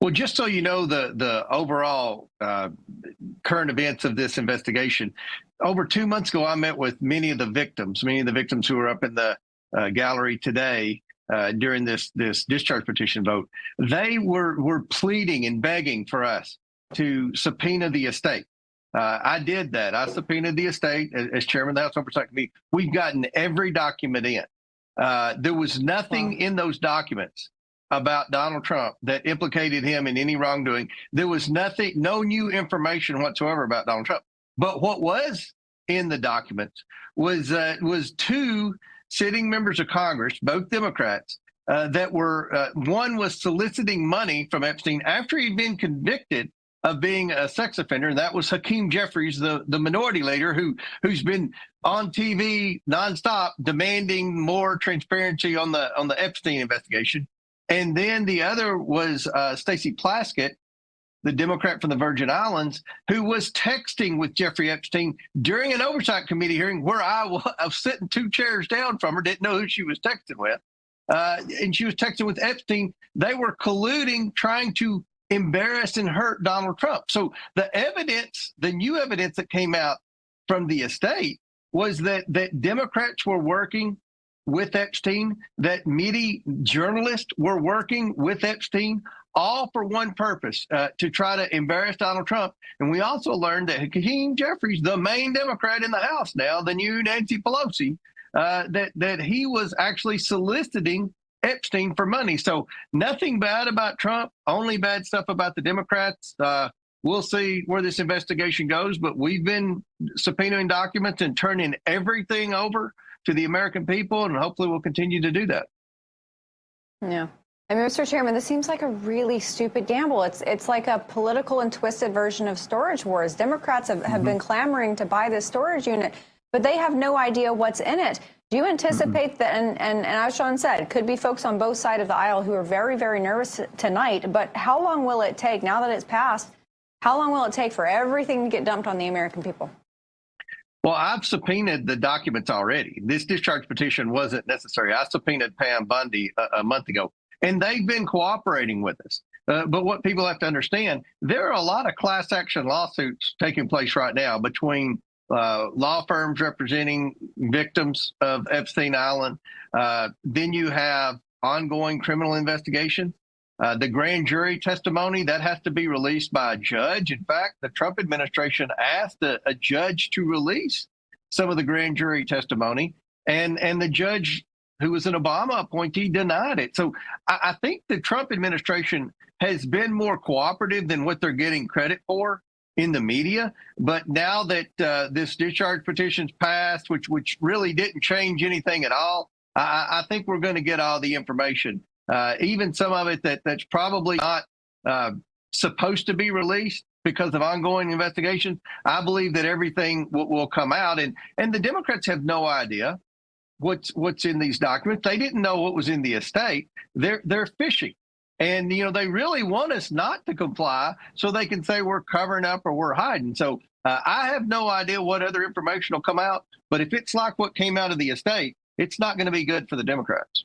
Well, just so you know, the overall current events of this investigation. Over 2 months ago, I met with many of the victims who are up in the gallery today during this discharge petition vote. They were pleading and begging for us to subpoena the estate. I did that. I subpoenaed the estate as chairman of the House Oversight Committee. We've gotten every document in. There was nothing in those documents about Donald Trump that implicated him in any wrongdoing. There was nothing, no new information whatsoever about Donald Trump. But what was in the documents was two sitting members of Congress, both Democrats, that were one was soliciting money from Epstein after he'd been convicted of being a sex offender, and that was Hakeem Jeffries, the minority leader who's been on TV nonstop demanding more transparency on the Epstein investigation. And then the other was Stacey Plaskett, the Democrat from the Virgin Islands, who was texting with Jeffrey Epstein during an oversight committee hearing where I was sitting 2 chairs down from her, didn't know who she was texting with. And she was texting with Epstein. They were colluding, trying to embarrass and hurt Donald Trump. So the evidence, the new evidence that came out from the estate was that Democrats were working with Epstein, that media journalists were working with Epstein, all for one purpose, to try to embarrass Donald Trump. And we also learned that Hakeem Jeffries, the main Democrat in the House now, the new Nancy Pelosi, that he was actually soliciting Epstein for money. So nothing bad about Trump, only bad stuff about the Democrats. We'll see where this investigation goes, but we've been subpoenaing documents and turning everything over to the American people, and hopefully we'll continue to do that. Yeah. I mean, Mr. Chairman, this seems like a really stupid gamble. It's like a political and twisted version of storage wars. Democrats have been clamoring to buy this storage unit, but they have no idea what's in it. Do you anticipate that, and as Sean said, could be folks on both sides of the aisle who are very, very nervous tonight, but how long will it take, now that it's passed, how long will it take for everything to get dumped on the American people? Well, I've subpoenaed the documents already. This discharge petition wasn't necessary. I subpoenaed Pam Bundy a month ago, and they've been cooperating with us. But what people have to understand, there are a lot of class action lawsuits taking place right now between law firms representing victims of Epstein Island. Then you have ongoing criminal investigation. The grand jury testimony, that has to be released by a judge. In fact, the Trump administration asked a judge to release some of the grand jury testimony, and the judge, who was an Obama appointee, denied it. So I think the Trump administration has been more cooperative than what they're getting credit for in the media. But now that this discharge petition's passed, which really didn't change anything at all, I think we're going to get all the information. Even some of it that's probably not supposed to be released because of ongoing investigations. I believe that everything will come out, and the Democrats have no idea what's in these documents. They didn't know what was in the estate. They're fishing, and they really want us not to comply so they can say we're covering up or we're hiding. So I have no idea what other information will come out, but if it's like what came out of the estate, it's not going to be good for the Democrats.